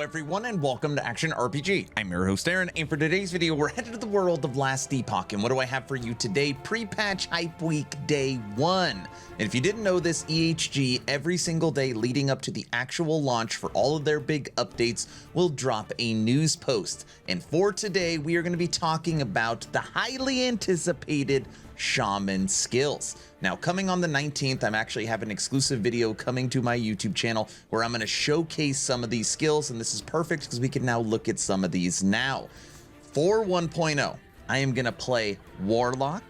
everyone, and welcome to Action RPG. I'm your host Aaron, and for today's video we're headed to the world of Last Epoch. And what do I have for you today? Pre-patch hype week day 1. And if you didn't know this, EHG every single day leading up to the actual launch for all of their big updates will drop a news post. And for today we are going to be talking about the highly anticipated Shaman skills. Now, coming on the 19th, I'm actually have an exclusive video coming to my YouTube channel where I'm going to showcase some of these skills, and this is perfect because we can now look at some of these now. For 1.0, I am going to play Warlock,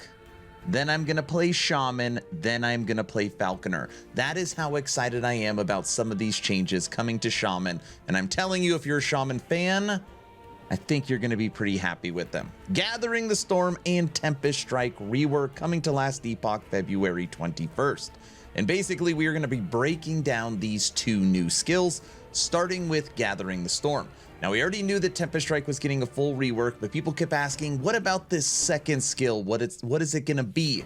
then I'm going to play Shaman, then I'm going to play Falconer. That is how excited I am about some of these changes coming to Shaman, and I'm telling you, if you're a Shaman fan, I think you're going to be pretty happy with them. Gathering the Storm and Tempest Strike rework coming to Last Epoch February 21st. And basically we are going to be breaking down these two new skills, starting with Gathering the Storm. Now, we already knew that Tempest Strike was getting a full rework, but people kept asking, what about this second skill? What is it going to be?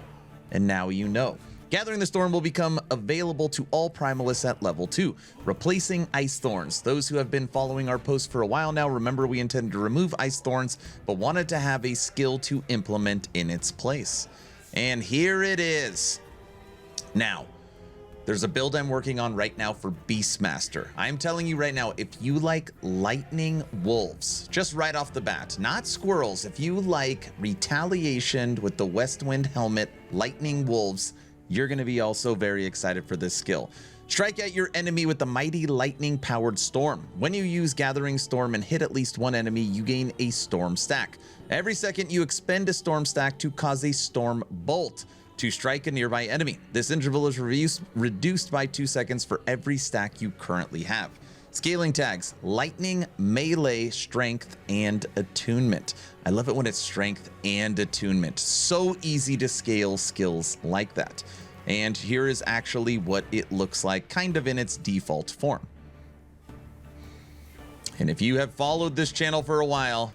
And now you know. Gathering the Storm will become available to all Primalists at level 2, replacing Ice Thorns. Those who have been following our post for a while now, remember we intended to remove Ice Thorns, but wanted to have a skill to implement in its place. And here it is. Now, there's a build I'm working on right now for Beastmaster. I'm telling you right now, if you like Lightning Wolves, just right off the bat, not Squirrels, if you like Retaliation with the Westwind Helmet, Lightning Wolves, you're going to be also very excited for this skill. Strike at your enemy with the mighty lightning powered storm. When you use Gathering Storm and hit at least one enemy, you gain a storm stack. Every second you expend a storm stack to cause a storm bolt to strike a nearby enemy. This interval is reduced by 2 seconds for every stack you currently have. Scaling tags: lightning, melee, strength, and attunement. I love it when it's strength and attunement. So easy to scale skills like that. And here is actually what it looks like, kind of in its default form. And if you have followed this channel for a while,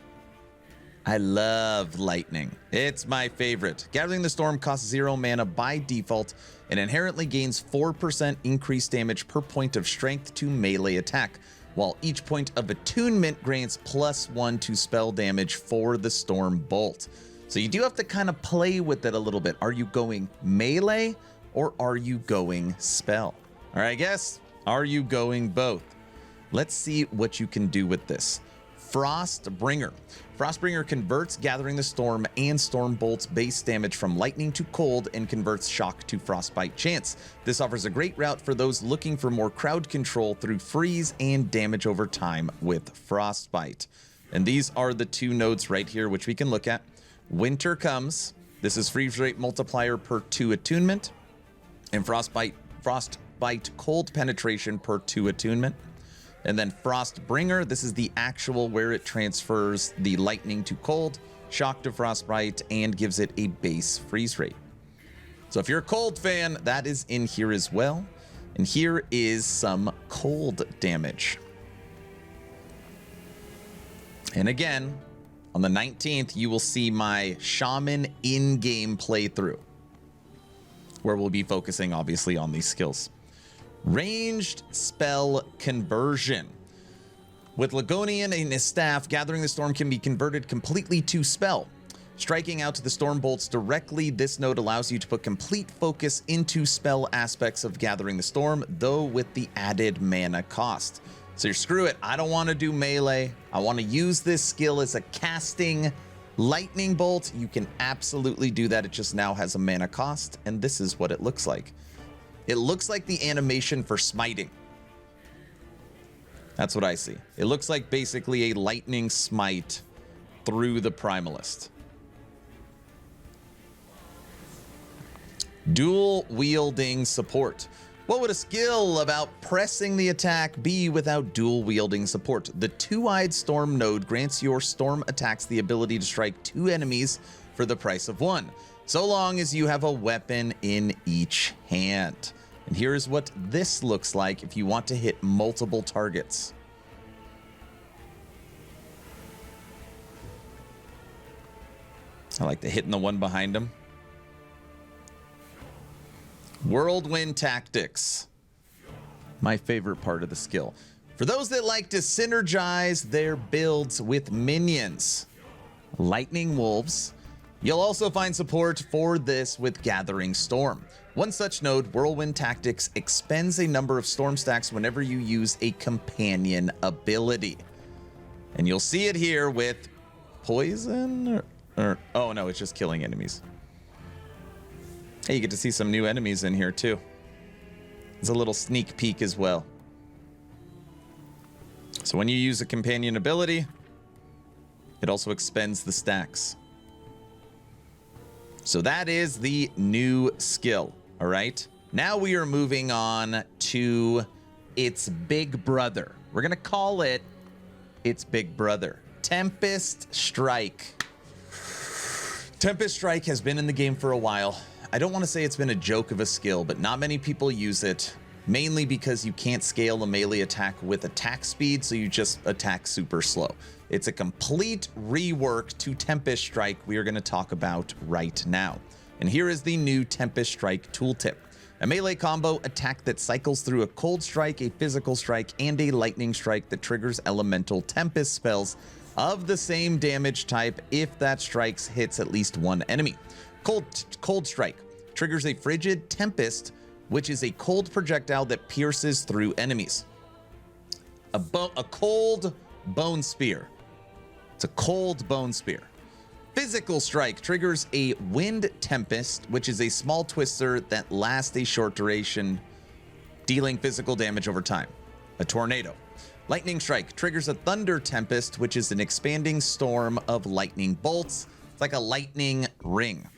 I love lightning. It's my favorite. Gathering the Storm costs 0 mana by default and inherently gains 4% increased damage per point of strength to melee attack, while each point of attunement grants +1 to spell damage for the storm bolt. So you do have to kind of play with it a little bit. Are you going melee or are you going spell? All right, guess, are you going both? Let's see what you can do with this. Frostbringer. Frostbringer converts Gathering the Storm and Stormbolt's base damage from lightning to cold and converts shock to frostbite chance. This offers a great route for those looking for more crowd control through freeze and damage over time with frostbite. And these are the two nodes right here which we can look at. Winter Comes. This is freeze rate multiplier per 2 attunement, and frostbite cold penetration per 2 attunement. And then Frostbringer, this is the actual where it transfers the lightning to cold, shock to frostbite, and gives it a base freeze rate. So if you're a cold fan, that is in here as well. And here is some cold damage. And again, on the 19th, you will see my Shaman in-game playthrough, where we'll be focusing obviously on these skills. Ranged spell conversion. With Ligonian and his staff, Gathering the Storm can be converted completely to spell. Striking out to the storm bolts directly, this node allows you to put complete focus into spell aspects of Gathering the Storm, though with the added mana cost. So screw it, I don't want to do melee. I want to use this skill as a casting lightning bolt. You can absolutely do that. It just now has a mana cost, and this is what it looks like. It looks like the animation for smiting. That's what I see. It looks like basically a lightning smite through the Primalist. Dual wielding support. What would a skill about pressing the attack be without dual wielding support? The two-eyed storm node grants your storm attacks the ability to strike 2 enemies for the price of 1, so long as you have a weapon in each hand. And here's what this looks like if you want to hit multiple targets. I like the hitting the one behind him. Whirlwind Tactics. My favorite part of the skill. For those that like to synergize their builds with minions, Lightning Wolves, you'll also find support for this with Gathering Storm. One such node, Whirlwind Tactics, expends a number of storm stacks whenever you use a companion ability. And you'll see it here with poison or oh no, it's just killing enemies. Hey, you get to see some new enemies in here too. There's a little sneak peek as well. So when you use a companion ability, it also expends the stacks. So that is the new skill, all right? Now we are moving on to its big brother. We're gonna call it its big brother, Tempest Strike. Tempest Strike has been in the game for a while. I don't want to say it's been a joke of a skill, but not many people use it, mainly because you can't scale a melee attack with attack speed, so you just attack super slow. It's a complete rework to Tempest Strike we are going to talk about right now. And here is the new Tempest Strike tooltip. A melee combo attack that cycles through a cold strike, a physical strike, and a lightning strike that triggers elemental Tempest spells of the same damage type if that strike hits at least one enemy. Cold Strike triggers a frigid Tempest, which is a cold projectile that pierces through enemies. A cold bone spear. It's a cold bone spear. Physical Strike triggers a Wind Tempest, which is a small twister that lasts a short duration, dealing physical damage over time. A tornado. Lightning Strike triggers a Thunder Tempest, which is an expanding storm of lightning bolts. It's like a lightning ring.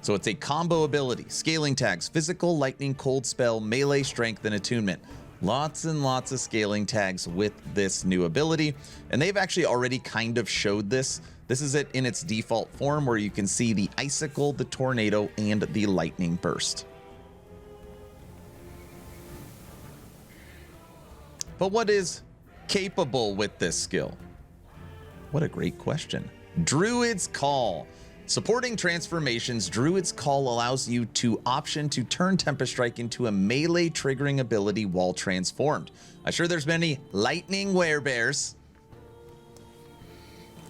So it's a combo ability. Scaling tags, physical, lightning, cold spell, melee, strength, and attunement. Lots and lots of scaling tags with this new ability. And they've actually already kind of showed this. This is it in its default form where you can see the icicle, the tornado, and the lightning burst. But what is capable with this skill? What a great question. Druid's Call. Supporting transformations, Druid's Call allows you to option to turn Tempest Strike into a melee triggering ability while transformed. I'm sure there's many lightning werebears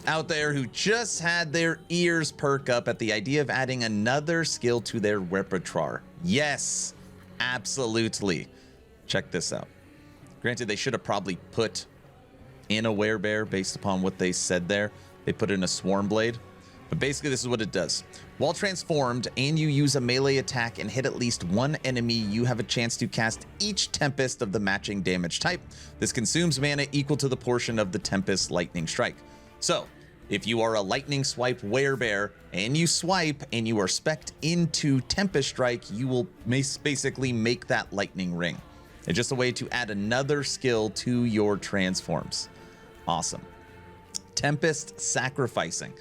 out there who just had their ears perk up at the idea of adding another skill to their repertoire. Yes, absolutely. Check this out. Granted, they should have probably put in a werebear based upon what they said there. They put in a swarm blade. But basically, this is what it does. While transformed and you use a melee attack and hit at least one enemy, you have a chance to cast each Tempest of the matching damage type. This consumes mana equal to the portion of the Tempest Lightning Strike. So, if you are a Lightning Swipe werebear and you swipe and you are spec'd into Tempest Strike, you will basically make that lightning ring. It's just a way to add another skill to your transforms. Awesome. Tempest Sacrificing.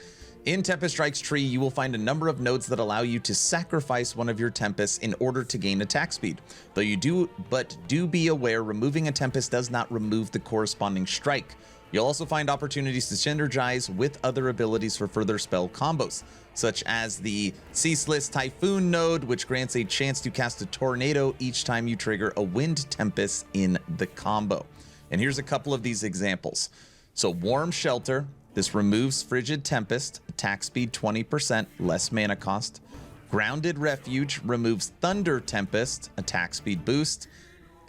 In Tempest Strike's tree, you will find a number of nodes that allow you to sacrifice one of your Tempests in order to gain attack speed. Though you do be aware, removing a Tempest does not remove the corresponding strike. You'll also find opportunities to synergize with other abilities for further spell combos, such as the Ceaseless Typhoon node, which grants a chance to cast a tornado each time you trigger a Wind Tempest in the combo. And here's a couple of these examples. So Warm Shelter. This removes Frigid Tempest, attack speed 20%, less mana cost. Grounded Refuge removes Thunder Tempest, attack speed boost,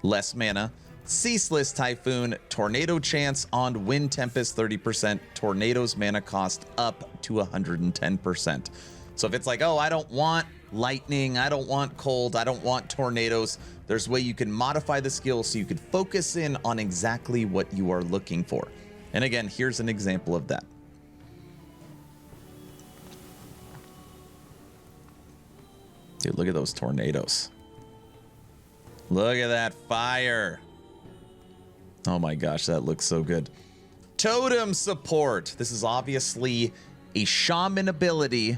less mana. Ceaseless Typhoon, tornado chance on Wind Tempest 30%, tornado's mana cost up to 110%. So if it's like, oh, I don't want lightning, I don't want cold, I don't want tornadoes, there's a way you can modify the skill so you could focus in on exactly what you are looking for. And again, here's an example of that. Dude, look at those tornadoes. Look at that fire. Oh my gosh, that looks so good. Totem support. This is obviously a shaman ability.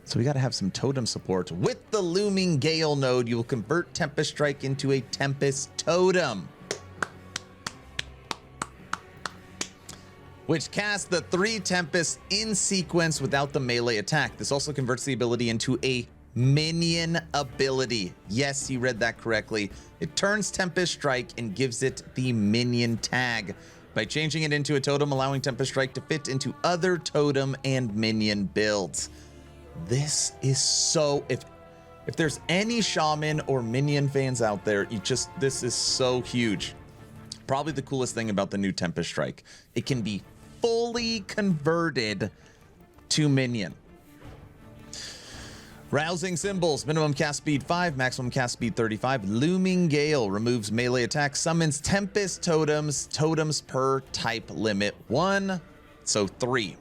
So we got to have some totem support. With the Looming Gale node, you will convert Tempest Strike into a Tempest Totem, which casts the 3 Tempests in sequence without the melee attack. This also converts the ability into a minion ability. Yes, you read that correctly. It turns Tempest Strike and gives it the minion tag by changing it into a totem, allowing Tempest Strike to fit into other totem and minion builds. This is so, if there's any shaman or minion fans out there, this is so huge. Probably the coolest thing about the new Tempest Strike. It can be fully converted to minion. Rousing Symbols, minimum cast speed 5, maximum cast speed 35. Looming Gale removes melee attack, summons Tempest totems, totems per type limit 1, so 3.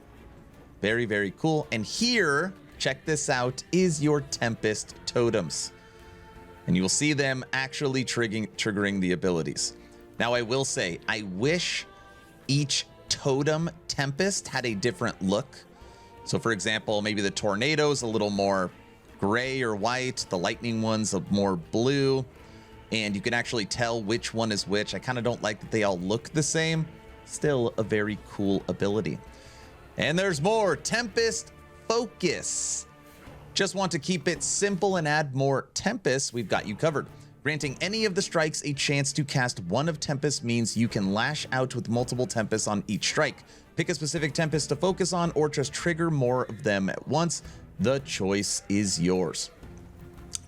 Very, very cool. And here, check this out, is your Tempest totems. And you will see them actually triggering the abilities. Now, I will say, I wish each totem Tempest had a different look. So, for example, maybe the Tornado's a little more gray or white, the lightning one's more blue, and you can actually tell which one is which. I kind of don't like that they all look the same. Still a very cool ability. And there's more. Tempest Focus. Just want to keep it simple and add more Tempest? We've got you covered. Granting any of the strikes a chance to cast one of Tempest means you can lash out with multiple Tempests on each strike. Pick a specific Tempest to focus on or just trigger more of them at once. The choice is yours.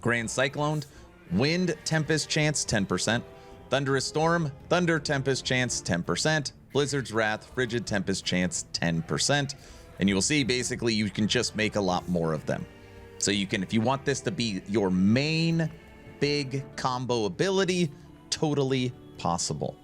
Grand Cyclone, Wind Tempest chance 10%. Thunderous Storm, Thunder Tempest chance 10%. Blizzard's Wrath, Frigid Tempest chance 10%. And you will see basically you can just make a lot more of them. So you can, if you want this to be your main big combo ability, totally possible.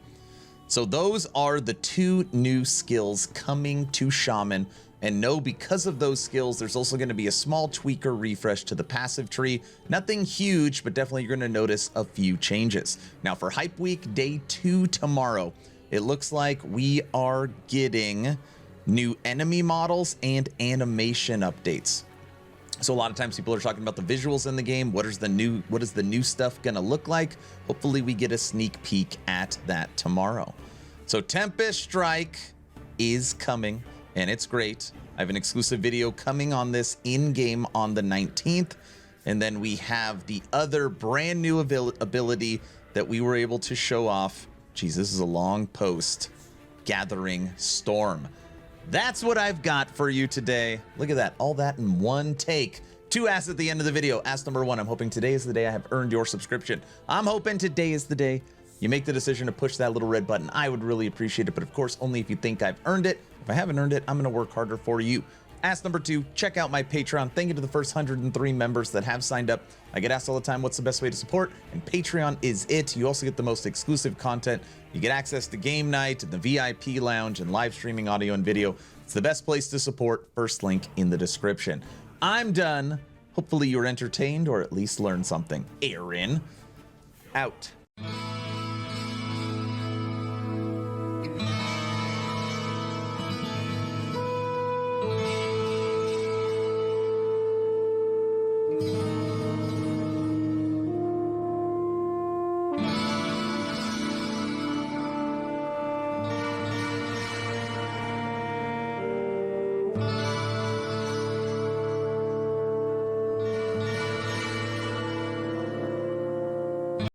So those are the 2 new skills coming to Shaman. And no, because of those skills, there's also going to be a small tweak or refresh to the passive tree. Nothing huge, but definitely you're going to notice a few changes. Now for Hype Week Day 2 tomorrow, it looks like we are getting new enemy models and animation updates. So a lot of times people are talking about the visuals in the game. What is the new stuff going to look like? Hopefully we get a sneak peek at that tomorrow. So Tempest Strike is coming. And it's great. I have an exclusive video coming on this in-game on the 19th. And then we have the other brand new ability that we were able to show off. Geez, this is a long post. Gathering Storm. That's what I've got for you today. Look at that. All that in one take. 2 asks at the end of the video. Ask number 1. I'm hoping today is the day I have earned your subscription. I'm hoping today is the day you make the decision to push that little red button. I would really appreciate it, but of course, only if you think I've earned it. If I haven't earned it, I'm going to work harder for you. Ask number 2, check out my Patreon. Thank you to the first 103 members that have signed up. I get asked all the time, what's the best way to support? And Patreon is it. You also get the most exclusive content. You get access to game night and the VIP lounge and live streaming audio and video. It's the best place to support. First link in the description. I'm done. Hopefully you're entertained or at least learned something. Aaron, out.